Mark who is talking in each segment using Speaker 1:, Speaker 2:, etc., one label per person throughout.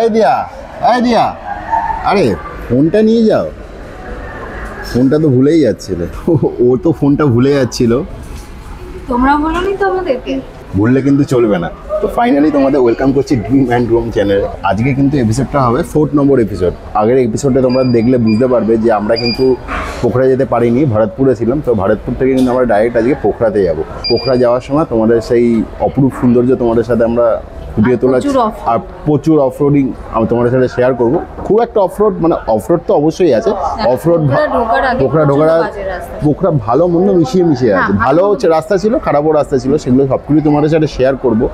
Speaker 1: এই দিয়া, এই দিয়া, আরে ফোনটা নিয়ে যাও। ফোনটা তো ভুলেই যাচ্ছিল, ও তো ফোনটা ভুলে যাচ্ছিল।
Speaker 2: তোমরা বলোনি তো আমাদেরকে,
Speaker 1: ভুললে কিন্তু চলবে না। তো ফাইনালি তোমাদের ওয়েলকাম করছি ড্রিম অ্যান্ড রুম চ্যানেলে। আজকে কিন্তু এপিসোডটা হবে 4 নম্বর এপিসোড। আগের এপিসোডে তোমরা দেখলে বুঝতে পারবে যে আমরা কিন্তু পোখরা যেতে পারিনি, ভরতপুরে ছিলাম। তো ভরতপুর থেকে কিন্তু আমরা ডাইরেক্ট আজকে পোখরাতে যাব। পোখরা যাওয়ার সময় তোমাদের সেই অপরূপ সৌন্দর্য তোমাদের সাথে আমরা ফুটিয়ে তোলা আর প্রচুর অফরোডিং আমি তোমাদের সাথে শেয়ার করবো। খুব একটা অফরোড মানে অফরোড তো অবশ্যই আছে, অফরোড পোখরা ঢোকার পোখরা ভালো মন্দ মিশিয়ে মিশিয়ে আছে। ভালো রাস্তা ছিল, খারাপও রাস্তা ছিল, সেগুলো সবকিছু তোমাদের সাথে শেয়ার করবো।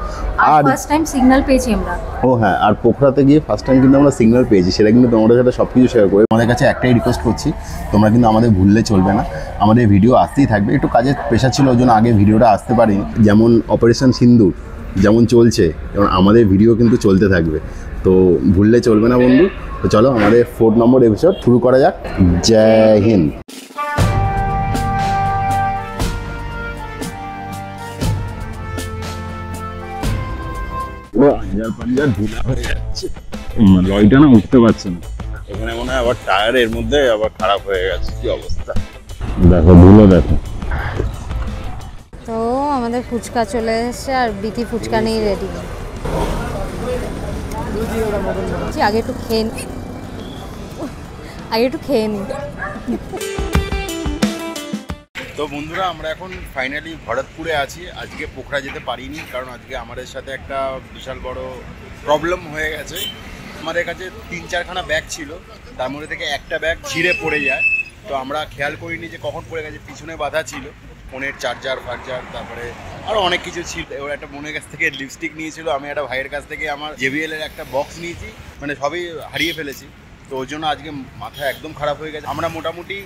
Speaker 2: আর ফার্স্ট টাইম সিগন্যাল পেয়েছি আমরা।
Speaker 1: ও হ্যাঁ, আর পোখরাতে গিয়ে ফার্স্ট টাইম কিন্তু আমরা সিগন্যাল পেয়েছি, সেটা কিন্তু তোমাদের সাথে সব কিছু শেয়ার করি। আমাদের কাছে একটাই রিকোয়েস্ট করছি, তোমরা কিন্তু আমাদের ভুললে চলবে না। আমাদের ভিডিও আসতেই থাকবে, একটু কাজের প্রেশার ছিল ওই জন্য আগে ভিডিওটা আসতে পারিনি। যেমন অপারেশন সিন্দুর যেমন চলছে, যেমন আমাদের ভিডিও কিন্তু চলতে থাকবে। তো ভুললে চলবে না বন্ধু। তো চলো আমাদের 4 নম্বর এপিসোড শুরু করা যাক। জয় হিন্দ। লয়টা না উঠতে পারছে না, এখানে মনে হয় আবার টায়ারের মধ্যে আবার খারাপ হয়ে গেছে। কি অবস্থা দেখো, ধুলো দেখো।
Speaker 2: তো আমাদের ফুচকা চলে এসেছে আর বিকি ফুচকা নিয়ে রেডি। আগে একটু খেয়ে নি।
Speaker 1: তো বন্ধুরা, আমরা এখন ফাইনালি ভরতপুরে আছি। আজকে পোখরা যেতে পারিনি, কারণ আজকে আমাদের সাথে একটা বিশাল বড় প্রবলেম হয়ে গেছে। আমাদের কাছে 3-4খানা ব্যাগ ছিল, তার মধ্যে থেকে একটা ব্যাগ ছিঁড়ে পড়ে যায়। তো আমরা খেয়াল করিনি যে কখন পড়ে গেছে। পিছনে বাঁধা ছিল ফোনের চার্জার, তারপরে আরও অনেক কিছু ছিল। এবার একটা বোনের কাছ থেকে লিপস্টিক নিয়েছিল, আমি একটা ভাইয়ের কাছ থেকে আমার JBL এর একটা বক্স নিয়েছি, মানে সবই হারিয়ে ফেলেছি। তো ওই জন্য আজকে মাথা একদম খারাপ হয়ে গেছে। আমরা মোটামুটি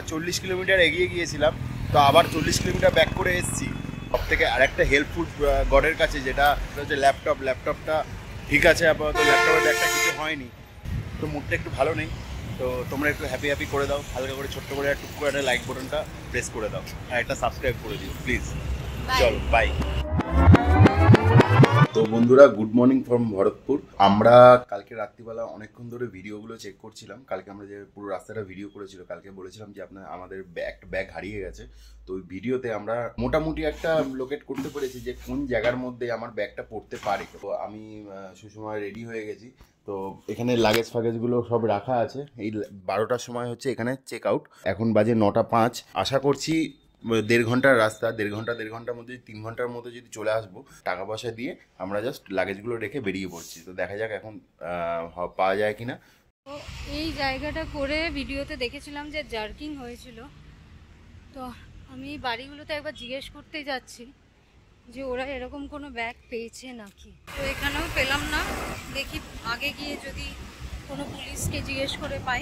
Speaker 1: 40 কিলোমিটার এগিয়ে গিয়েছিলাম, তো আবার 40 কিলোমিটার ব্যাক করে এসেছি। সব থেকে আরেকটা হেল্পফুল গডের কাছে, যেটা হচ্ছে ল্যাপটপটা ঠিক আছে আপাতত, ল্যাপটপের ব্যাগটা কিছু হয়নি। তো মুডটা একটু ভালো নেই। তো তোমরা একটু হ্যাপি করে দাও, হালকা করে ছোট্ট করে টুক করে লাইক বাটনটা প্রেস করে দাও আর একটা সাবস্ক্রাইব করে দিও প্লিজ। চলো বাই। তো বন্ধুরা, গুড মর্নিং ফ্রম ভরতপুর। আমরা কালকে রাত্রিবেলা অনেকক্ষণ ধরে ভিডিওগুলো চেক করছিলাম। কালকে আমরা যে পুরো রাস্তাটা ভিডিও করেছিল, কালকে বলেছিলাম যে আমাদের ব্যাগ হারিয়ে গেছে। তো ওই ভিডিওতে আমরা মোটামুটি একটা লোকেট করতে পেরেছি যে কোন জায়গার মধ্যে আমার ব্যাগটা পড়তে পারে। তো আমি সুসময় রেডি হয়ে গেছি। তো এখানে লাগেজগুলো সব রাখা আছে। এই 12টার সময় হচ্ছে এখানে চেক আউট। এখন বাজে 9:05। আশা করছি 1.5 ঘন্টার রাস্তা, 1.5 ঘন্টার মধ্যে 3 ঘন্টার মধ্যে যদি চলে আসবো। টাকা পয়সা দিয়ে আমরা জাস্ট লাগেজগুলো রেখে বেরিয়ে পড়ছি। তো দেখা যাক এখন পাওয়া যায় কিনা।
Speaker 2: তো এই জায়গাটা করে ভিডিওতে দেখেছিলাম যে জার্কিং হয়েছিল। তো আমি বাড়িগুলোতে একবার জিজ্ঞেস করতে যাচ্ছি যে ওরা এরকম কোনো ব্যাগ পেয়েছে নাকি। তো এখানেও পেলাম না। দেখি আগে গিয়ে যদি কোনো পুলিশকে জিজ্ঞেস করে পাই।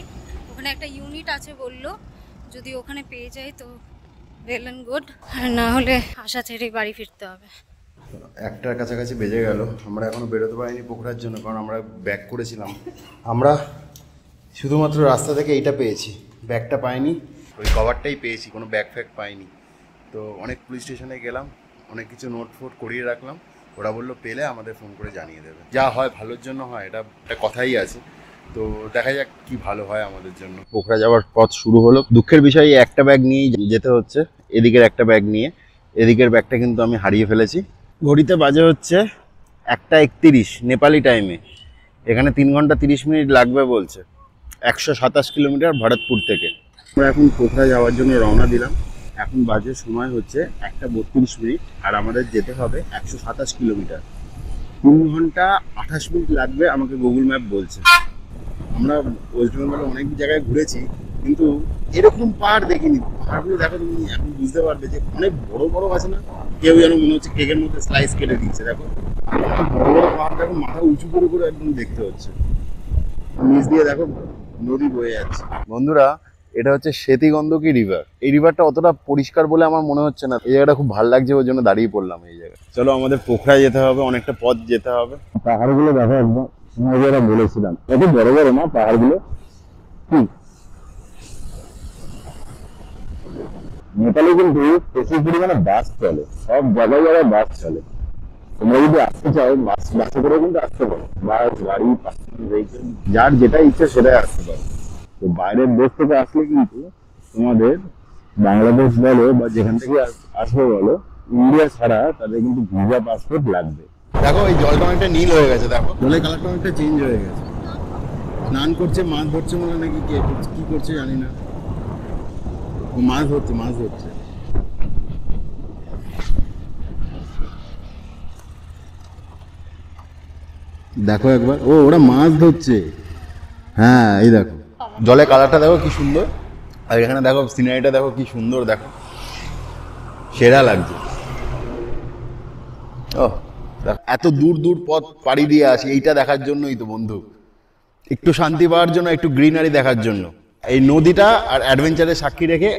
Speaker 2: ওখানে একটা ইউনিট আছে বললো, যদি ওখানে পেয়ে যাই তো ওয়েল অ্যান্ড গুড, আর না হলে আশা ছেড়ে বাড়ি ফিরতে হবে।
Speaker 1: 1টার কাছাকাছি বেজে গেল। আমরা এখনও বেরোতে পারিনি পোখরার জন্য, কারণ আমরা ব্যাগ করেছিলাম। আমরা শুধুমাত্র রাস্তা থেকে এইটা পেয়েছি, ব্যাগটা পাইনি। ওই কভারটাই পেয়েছি, কোনো ব্যাগ ফ্যাগ পাইনি। তো অনেক পুলিশ স্টেশনে গেলাম, অনেক কিছু নোট ফোট করিয়ে রাখলাম। ওরা বললো পেলে আমাদের ফোন করে জানিয়ে দেবে। যা হয় ভালোর জন্য হয়, এটা একটা কথাই আছে। তো দেখা যাক কি ভালো হয় আমাদের জন্য। পোখরা যাওয়ার পথ শুরু হলো। দুঃখের বিষয়, একটা ব্যাগ নিয়েই যেতে হচ্ছে। এদিকের একটা ব্যাগ নিয়ে, এদিকের ব্যাগটা কিন্তু আমি হারিয়ে ফেলেছি। ঘড়িতে বাজে হচ্ছে 1:31 নেপালি টাইমে। এখানে 3 ঘন্টা 30 মিনিট লাগবে বলছে, 127 কিলোমিটার ভরতপুর থেকে। আমরা এখন পোখরা যাওয়ার জন্য রওনা দিলাম। এখন বাজে সময় হচ্ছে 1:32 আর আমাদের যেতে হবে 127 কিলোমিটার। 3 ঘন্টা 28 মিনিট লাগবে আমাকে গুগল ম্যাপ বলছে। আমরা ওয়েস্ট বেঙ্গলে অনেক জায়গায় ঘুরেছি, কিন্তু এরকম পাহাড় দেখিনি। পাহাড়গুলো দেখো, তুমি এখন বুঝতে পারবে যে অনেক বড় বড় আছে না, কেউ যেন মনে হচ্ছে কেকের মধ্যে স্লাইস কেটে দিচ্ছে। দেখো বড় বড় পাহাড়, দেখো মাথা উঁচু করে করে একদম দেখতে হচ্ছে। নিচ দিয়ে দেখো নদী বয়ে যাচ্ছে। বন্ধুরা, এটা হচ্ছে সেতিগন্ধকি রিভার। এই রিভারটা অতটা পরিষ্কার বলে আমার মনে হচ্ছে না। এই জায়গাটা খুব ভালো লাগছে, ওই জন্য দাঁড়িয়ে পড়লাম এই জায়গায়। চলো আমাদের পোখরায় যেতে হবে, অনেকটা পথ যেতে হবে। পাহাড়গুলো দেখো একদম বলেছিলাম, কত বড় বড় না পাহাড়গুলো। নেপালে কিন্তু প্রচুর পরিমাণে বাস চলে, সব জায়গায় বাস চলে।
Speaker 3: তোমরা যদি আসতে চাও বাসে করে কিন্তু আসতে পারো, বাস, গাড়ি, পার্সোনাল ভেহিকেল, যার যেটা ইচ্ছা সেটাই আসতে পারো। তো বাইরের দেশ থেকে আসলে কিন্তু তোমাদের বাংলাদেশ বলো বা যেখান থেকে আসবে বলো, ইন্ডিয়া ছাড়া তাদের কিন্তু ভিসা পাসপোর্ট লাগবে।
Speaker 1: দেখো এই জলটা অনেকটা নীল হয়ে গেছে, দেখো জলের কালারটা অনেকটা চেঞ্জ হয়ে গেছে। স্নান করছে, মাছ ধরছে মনে নাকি কি করছে জানি না, ও মাছ ধরছে। দেখো একবার, ও ওরা মাছ ধরছে। হ্যাঁ এই দেখো জলের কালারটা দেখো কি সুন্দর, আর এখানে দেখো সিনারিটা দেখো কি সুন্দর, দেখো সেরা লাগছে। ও এত দূর দূর পথ পাড়ি দিয়ে আসি এইটা দেখার জন্যই তো বন্ধু, একটু শান্তি পাওয়ার জন্য, একটু গ্রিনারি দেখার জন্য। এই নদীটা আর অ্যাডভেঞ্চারের সাক্ষী রেখে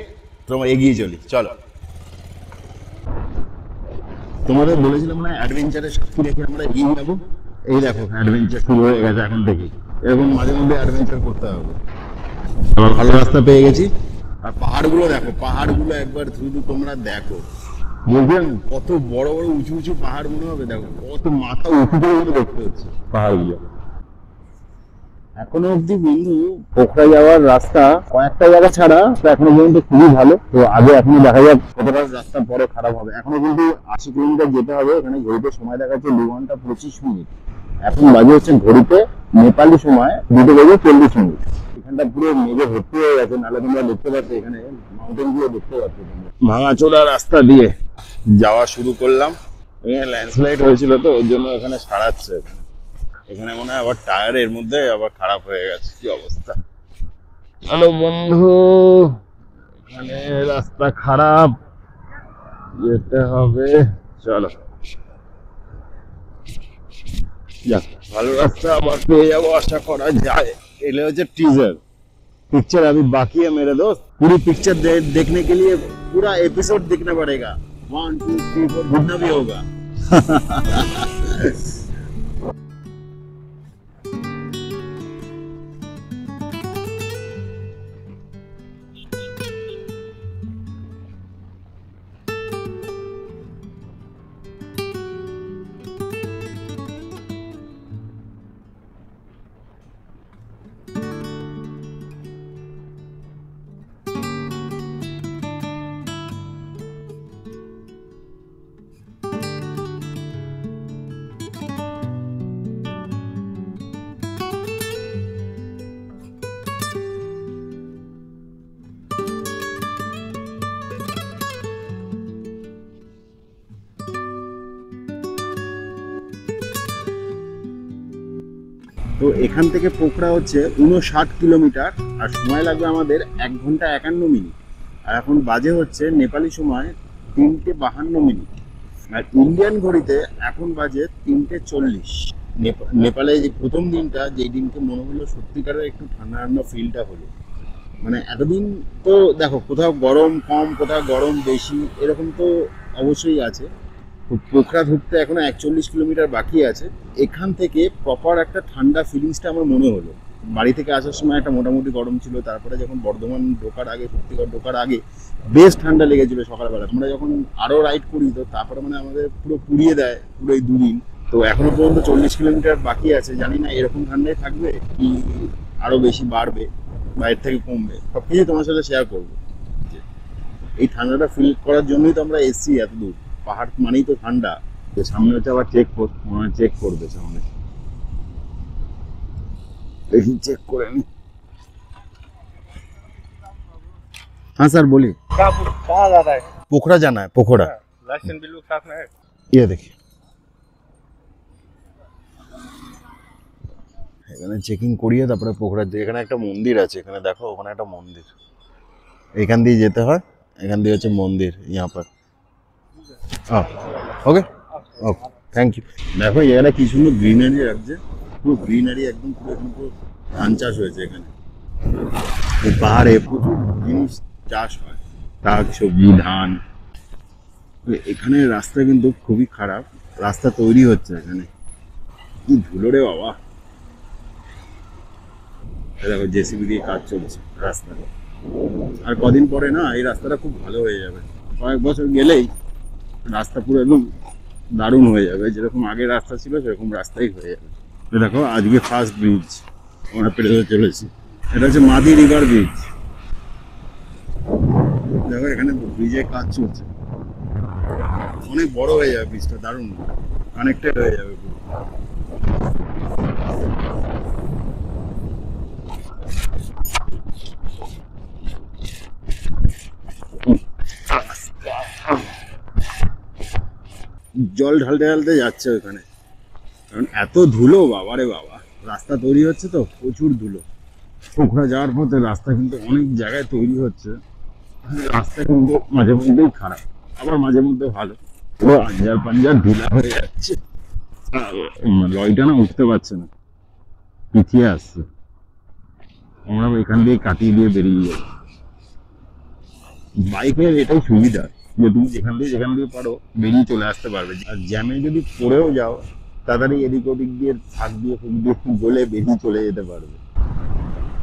Speaker 1: তোমার এগিয়ে চলি, চলো। তোমাদের বলেছিলাম না অ্যাডভেঞ্চারের সাক্ষী রেখে আমরা এগিয়ে যাবো। এই দেখো অ্যাডভেঞ্চার শুরু হয়ে গেছে এখন থেকে, এরকম মাঝে মধ্যে অ্যাডভেঞ্চার করতে হবে। আবার ভালো রাস্তা পেয়ে গেছি, আর পাহাড়গুলো দেখো, পাহাড়গুলো একবার শুধু তোমরা দেখো, বুঝলেন কত বড় বড় উঁচু উঁচু পাহাড় মনে হবে, দেখো কত মাথা উঁচু করে দেখতে হচ্ছে পাহাড়গুলো।
Speaker 3: এখনো অব্দি বন্ধু পোখরা যাওয়ার রাস্তা কয়েকটা জায়গা ছাড়া এখনো পর্যন্ত খুবই ভালো। তো আগে এখনো দেখা যাক কতটা রাস্তা পরে খারাপ হবে। এখনো কিন্তু 80 কিলোমিটার যেতে হবে। এখানে ঘড়িতে সময় দেখাচ্ছে 2 ঘন্টা 25 মিনিট। এখন বাজে হচ্ছে ঘড়িতে নেপালি সময় 2 বেজে 40 মিনিট। এখানটা পুরো মেঘে ভর্তি হয়ে গেছে, নাহলে তোমরা দেখতে পাচ্ছ এখানে মাউন্টেন গুলো দেখতে পাচ্ছ তোমরা।
Speaker 1: ভাঙাচোরা রাস্তা দিয়ে যাওয়া শুরু করলাম। এখানে ল্যান্ডস্লাইড হয়েছিল তো ওর জন্য এখানে সারাচ্ছে। এখানে মনে হয় আবার টায়ারের মধ্যে আবার খারাপ হয়ে গেছে, কি অবস্থা।
Speaker 3: হ্যালো বন্ধু, এখানে রাস্তা খারাপ, যেতে হবে, চলো।
Speaker 1: যাক ভালো রাস্তা আবার পেয়ে যাবো আশা করা যায়। এলে হচ্ছে টিজার, पिक्चर अभी बाकी है मेरे दोस्त। पूरी पिक्चर देखने के लिए पूरा एपिसोड देखना पड़ेगा। 1 2 3 4 घूमना भी होगा। তো এখান থেকে পোখরা হচ্ছে 59 কিলোমিটার, আর সময় লাগবে আমাদের 1 ঘন্টা 51 মিনিট। আর এখন বাজে হচ্ছে নেপালি সময় 3:52 মিনিট, আর ইন্ডিয়ান ঘড়িতে এখন বাজে 3:40। নেপালে যে প্রথম দিনটা, যেই দিনকে মনে হলো সত্যিকারের একটু ঠান্ডা ঠান্ডা ফিলটা হলো। মানে এতদিন তো দেখো কোথাও গরম কম, কোথাও গরম বেশি, এরকম তো অবশ্যই আছে। পোখরা ধরতে এখনো 41 কিলোমিটার বাকি আছে। এখান থেকে প্রপার একটা ঠান্ডা ফিলিংসটা আমার মনে হলো। বাড়ি থেকে আসার সময় একটা মোটামুটি গরম ছিল, তারপরে যখন বর্ধমান ঢোকার আগে, সত্যিকার ঢোকার আগে বেশ ঠান্ডা লেগেছিল সকালবেলা। আমরা যখন আরও রাইড করি তো তারপরে মানে আমাদের পুরো পুড়িয়ে দেয় পুরো এই 2 দিন। তো এখনো পর্যন্ত 40 কিলোমিটার বাকি আছে, জানি না এরকম ঠান্ডায় থাকবে কি আরও বেশি বাড়বে বা এর থেকে কমবে, সব কিছু তোমার সাথে শেয়ার করবো। এই ঠান্ডাটা ফিল করার জন্যই তো আমরা এসছি এত দূর। পাহাড় মানেই তো ঠান্ডা। সামনে হচ্ছে আবার চেকপোস্ট, মনে হয় চেক করবে সামনে, দেখি চেক করে নি। हाँ सर बोलिए।
Speaker 4: कहाँ जाता है?
Speaker 1: पोखरा जाना है, पोखरा।
Speaker 4: लाइसेंस बिल्कुल साफ है।
Speaker 1: ये देखिए এখানে চেকিং করিয়ে তারপরে পোখরা। এখানে একটা মন্দির আছে, এখানে দেখো ওখানে একটা মন্দির, এখান দিয়ে যেতে হয়। এখান দিয়ে হচ্ছে মন্দির यहाँ पर। ওকে ওকে থ্যাংক ইউ। দেখো এখানে কি সুন্দর গ্রিনারি রাখছে, পুরো গ্রিনারি একদম, পুরো এখানে পুরো ধান চাষ হয়েছে। এখানে এই পাহাড়ে প্রচুর জিনিস চাষ হয়, শাক সবজি ধান। এখানে রাস্তা কিন্তু খুবই খারাপ, রাস্তা তৈরি হচ্ছে এখানে। কি ধুলো রে বাবা, দেখো জেসিবি দিয়ে কাজ চলছে রাস্তাটা। আর কদিন পরে না এই রাস্তাটা খুব ভালো হয়ে যাবে, কয়েক বছর গেলেই রাস্তা পুরো একদম
Speaker 3: দারুণ হয়ে যাবে, যেরকম আগের রাস্তা ছিল সেরকম রাস্তাই হয়ে যাবে। তো দেখো আজকে ফার্স্ট ব্রিজ আমরা পেরোতে চলেছি, এটা হচ্ছে মাদি রিভার ব্রিজ। দেখো এখানে ব্রিজের কাজ চলছে, অনেক বড় হয়ে যাবে ব্রিজটা, দারুণ কানেক্টেড হয়ে যাবে পুরো। জল ঢালতে ঢালতে যাচ্ছে ওখানে, কারণ এত ধুলো, বাবারে বাবা। রাস্তা তৈরি হচ্ছে তো প্রচুর ধুলো। পোখরা যাওয়ার পথে রাস্তা কিন্তু অনেক জায়গায় তৈরি হচ্ছে, রাস্তা কিন্তু মাঝে মধ্যেই খারাপ, আবার মাঝে মধ্যে ভালো। পুরো আঞ্জার পাঞ্জার ঢিলা হয়ে যাচ্ছে, লরিটা না উঠতে পারছে না, পিছিয়ে আসছে। আমরা এখান দিয়ে কাটিয়ে দিয়ে বেরিয়ে যাবো। বাইকের এটাই সুবিধা যে তুমি যেখান দিয়ে পারো বেরিয়ে চলে আসতে পারবে। আর জ্যামে যদি পড়েও যাও, তাড়াতাড়ি এদিক ওদিক দিয়ে ফাঁক দিয়ে ফুক দিয়ে গলে বেরিয়ে চলে যেতে পারবে।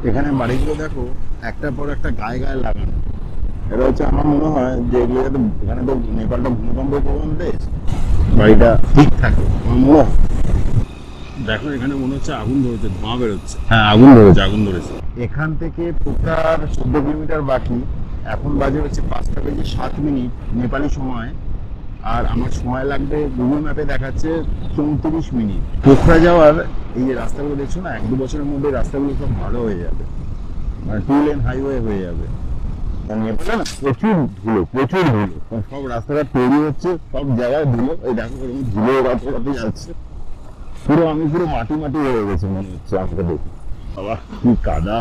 Speaker 3: এখানে বাড়িগুলো দেখো একটার পর একটা গায়ে গায়ে লাগানো। এটা হচ্ছে আমার মনে হয় যে এগুলো যাতে, এখানে তো নেপালটা ভূমিকম্প প্রবণ দেশ, বাড়িটা ঠিক থাকে আমার মনে হয়। দেখো এখানে মনে হচ্ছে আগুন ধরেছে, ধোঁয়া বেরোচ্ছে। হ্যাঁ আগুন ধরেছে। এখান থেকে পোখরার 14 কিলোমিটার বাকি। এখন বাজে হচ্ছে 5:07 নেপালি সময়, আর আমার সময় লাগবে গুগল ম্যাপে দেখাচ্ছে 34 মিনিট। পোখরা যাওয়ার এই যে রাস্তাগুলো দেখছো না, 1-2 বছরের মধ্যে রাস্তাগুলো সব ভালো হয়ে যাবে, মানে 2 লেন হাইওয়ে হয়ে যাবে। নেপালে না প্রচুর ধুলো, সব রাস্তাঘাট তৈরি হচ্ছে, সব জায়গায় ধুলো। এই দেখো এরকম ধুলো রাতে যাচ্ছে, আমি পুরো মাটি হয়ে গেছে মনে হচ্ছে আমাকে দেখে। বাবা কি কাদা!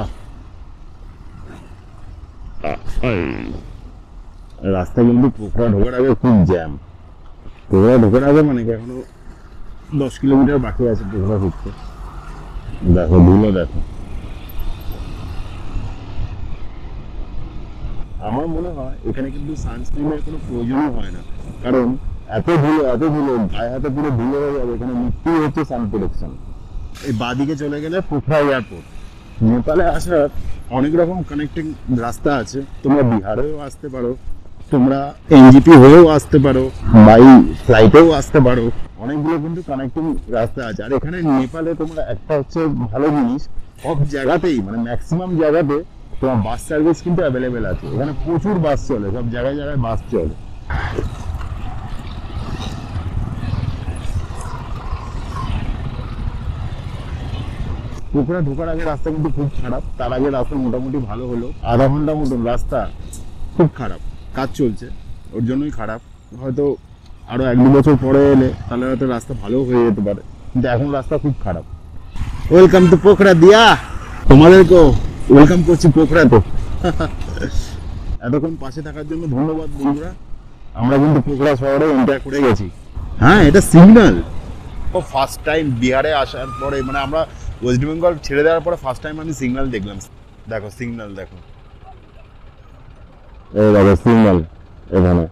Speaker 3: রাস্তা কিন্তু পোখরা ঢোকার আগে খুব জ্যাম। পোখরা ঢোকার আগে মানে কি এখনো 10 কিলোমিটার বাকি আছে পোখরা ঢুকতে। দেখো ধুলো দেখো। আমার মনে হয় এখানে কিন্তু সানস্ক্রিনের কোনো প্রয়োজনই হয় না, কারণ এত ধুলো গায়ে হাতে পুরো ধুলো হয়ে যাবে। এখানে মৃত্যু হচ্ছে সান প্রোটেকশন। এই বাদিকে চলে গেলে পোখরা এয়ারপোর্ট। নেপালে আসার অনেক রকম কানেক্টিং রাস্তা আছে, তোমরা বিহারেও আসতে পারো, তোমরা এনজিপি হয়েও আসতে পারো, বাই ফ্লাইটেও আসতে পারো। অনেকগুলো কিন্তু কানেক্টিং রাস্তা আছে। আর এখানে নেপালে তোমরা একটা হচ্ছে ভালো জিনিস, সব জায়গাতেই মানে ম্যাক্সিমাম জায়গাতে তোমার বাস সার্ভিস কিন্তু অ্যাভেলেবেল আছে। এখানে প্রচুর বাস চলে, সব জায়গায় বাস চলে। পোখরা ঢোকার আগে রাস্তা কিন্তু খুব খারাপ, তার আগে রাস্তা মোটামুটি ভালো হলো। আধা ঘন্টা মতন রাস্তা খুব খারাপ, কাজ চলছে ওর জন্যই খারাপ। হয়তো আরো 1-2 বছর পরে এলে তাহলে হয়তো রাস্তা ভালো হয়ে যেতে পারে, কিন্তু এখন রাস্তা খুব খারাপ। ওয়েলকাম টু পোখরা দিয়া, তোমাদেরকেও ওয়েলকাম করছি পোখরাতে। এতক্ষণ পাশে থাকার জন্য ধন্যবাদ বন্ধুরা। আমরা কিন্তু পোখরা শহরে এন্টার করে গেছি। হ্যাঁ এটা সিগন্যাল। ফার্স্ট টাইম বিহারে আসার পরে, মানে আমরা ওয়েস্ট বেঙ্গল ছেড়ে দেওয়ার পরে ফার্স্ট টাইম আমি সিগন্যাল দেখলাম। দেখো সিগন্যাল দেখো, এই দেখো সিগন্যাল এখানে।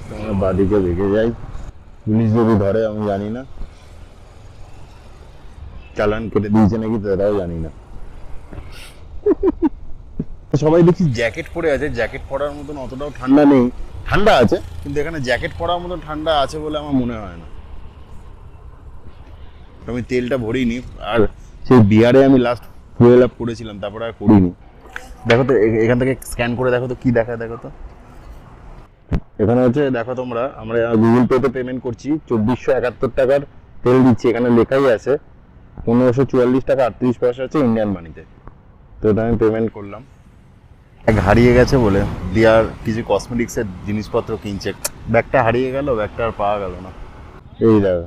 Speaker 3: তোমরা বাদিকে দেখে যাই, পুলিশ যদি ধরে আমি জানি না, চালান কেটে দিয়েছে নাকি তারাও জানি না। সবাই দেখি জ্যাকেট পরে আছে, জ্যাকেট পরার মতন অতটাও ঠান্ডা নেই, ঠান্ডা আছে কিন্তু এখানে জ্যাকেট পরার মতন ঠান্ডা আছে বলে আমার মনে হয় না। আমি তেলটা ভরিনি, আর সেই বিহারে আমি লাস্ট ফুয়েল আপ করেছিলাম, তারপরে আর করিনি। দেখো তো এখান থেকে স্ক্যান করে দেখো তো কি দেখায়, দেখো তো এখানে হচ্ছে দেখো তোমরা, আমরা গুগল পেতে পেমেন্ট করছি, 2471 টাকার তেল দিচ্ছি। এখানে লেখাই আছে 1544 টাকা 38 পয়সা হচ্ছে ইন্ডিয়ান মানিতে। তো এটা আমি পেমেন্ট করলাম। হারিয়ে গেছে বলে দিয়ার কিছু কসমেটিক্সের জিনিসপত্র কিনছে, ব্যাগটা হারিয়ে গেল, ব্যাগটা আর পাওয়া গেল না। এই দেখো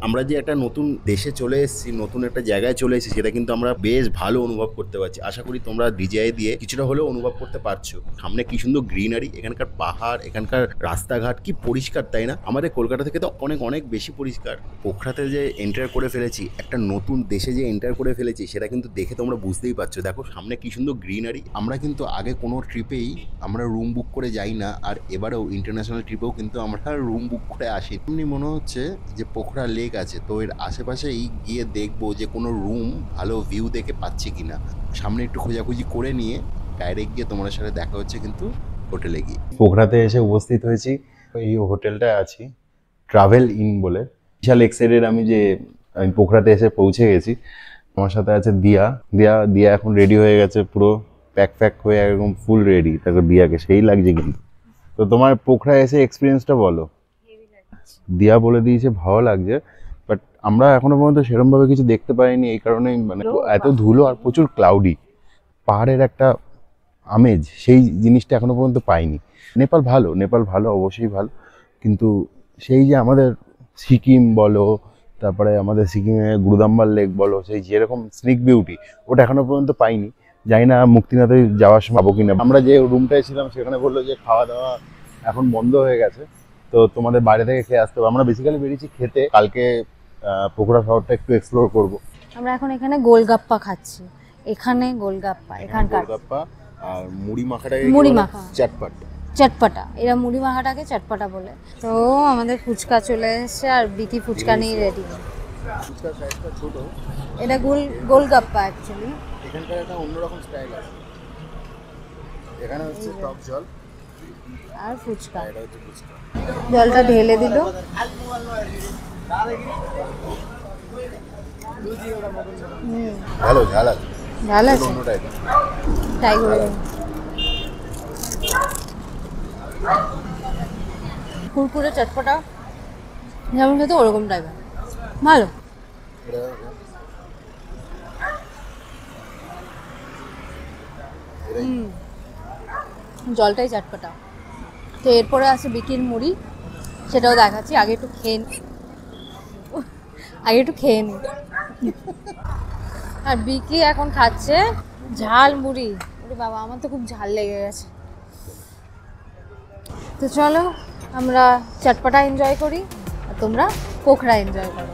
Speaker 1: আমরা যে একটা নতুন দেশে চলে এসেছি, নতুন একটা জায়গায় চলে এসেছি, সেটা কিন্তু আমরা বেশ ভালো অনুভব করতে পারছি। আশা করি তোমরা ডিজিআই দিয়ে কিছুটা হলেও অনুভব করতে পারছো। সামনে কি সুন্দর গ্রিনারি, এখানকার পাহাড়, এখানকার রাস্তাঘাট কি পরিষ্কার, তাই না? আমাদের কলকাতা থেকে তো অনেক অনেক বেশি পরিষ্কার। পোখরাতে যে এন্টার করে ফেলেছি, একটা নতুন দেশে যে এন্টার করে ফেলেছি, সেটা কিন্তু দেখে তোমরা বুঝতেই পারছো। দেখো সামনে কি সুন্দর গ্রিনারি। আমরা কিন্তু আগে কোনো ট্রিপেই আমরা রুম বুক করে যাই না, আর এবারেও ইন্টারন্যাশনাল ট্রিপেও কিন্তু আমরা রুম বুক করে আসি। এমনি মনে হচ্ছে যে পোখরা লেক আছে, তো এর আশেপাশেই গিয়ে দেখবো যে কোনো রুম ভালো ভিউ দেখে পাচ্ছি কিনা। সামনে একটু খোঁজাখুঁজি করে নিয়ে ডাইরেক্ট গিয়ে তোমার সাথে দেখা হচ্ছে কিন্তু হোটেলে গিয়ে। পোখরাতে এসে উপস্থিত হয়েছি, এই হোটেলটায় আছি, ট্রাভেল ইন বলে। বিশাল এক্সাইটেড আমি যে আমি পোখরাতে এসে পৌঁছে গেছি। আমার সাথে আছে দিয়া। দিয়া এখন রেডি হয়ে গেছে, পুরো প্যাক হয়ে একদম ফুল রেডি। তারপর দিয়াকে সেই লাগছে কিন্তু। তো তোমার পোখরা এসে এক্সপিরিয়েন্সটা বলো। দিয়া বলে দিয়েছে ভালো লাগছে, বাট আমরা এখনো পর্যন্ত সেরকম ভাবে কিছু দেখতে পাইনি। এই কারণেই মানে এত ধুলো আর প্রচুর ক্লাউডি, পাহাড়ের একটা আমেজ সেই জিনিসটা এখনো পর্যন্ত পাইনি। নেপাল ভালো অবশ্যই ভালো, কিন্তু সেই যে আমাদের সিকিম বলো, তারপরে আমাদের সিকিমে গুরুদাম্বার লেক বলো, সেই যেরকম স্নিক বিউটি, ওটা এখনো পর্যন্ত পাইনি। জানি না মুক্তিনাথে যাওয়ার সময় পাবো কিনা। আমরা যে রুমটায় ছিলাম সেখানে বললো যে খাওয়া দাওয়া এখন বন্ধ হয়ে গেছে, তো তোমাদের বাইরে থেকে খেয়ে আসতে হবে। আমরা বেসিক্যালি বেরিয়েছি খেতে, কালকে পোখরা শহরটা একটু এক্সপ্লোর করবো।
Speaker 2: আমরা এখন এখানে গোলগাপ্পা খাচ্ছি। এখানে গোলগাপ্পা, এখানকার
Speaker 1: গোলগাপ্পা আর মুড়ি মাখাটাকে
Speaker 2: মুড়ি মাখা,
Speaker 1: চটপট।
Speaker 2: এরা মুড়ি মাখাটাকে চটপটা বলে। তো আমাদের ফুচকা চলে এসেছে, আর বিকি ফুচকা নিয়ে রেডি।
Speaker 1: ফুচকার সাইজটা ছোট,
Speaker 2: এটা গোলগাপ্পা অ্যাকচুয়ালি।
Speaker 1: এখানকার একটা অন্যরকম স্টাইল আছে। এখানে হচ্ছে টক জল
Speaker 2: আর ফুচকা,
Speaker 1: এটা হচ্ছে ফুচকা।
Speaker 2: জলটা ঢেলে দিল।
Speaker 1: ভালো ঝাল আছে,
Speaker 2: ভালো আছে,
Speaker 1: অন্য টাইপের।
Speaker 2: ট্রাই করে কুরকুরে চটপটা যেমন খেতে ওরকম টাইপের, ভালো। জলটাই চটপটা। তো এরপরে আছে বিকির মুড়ি, সেটাও দেখাচ্ছি। আগে একটু খেয়ে নি। আর বিকি এখন খাচ্ছে ঝাল মুড়ি। ওরে বাবা, আমার তো খুব ঝাল লেগে গেছে। তো চলো আমরা চটপটা এনজয় করি, আর তোমরা পোখরা এনজয় করো।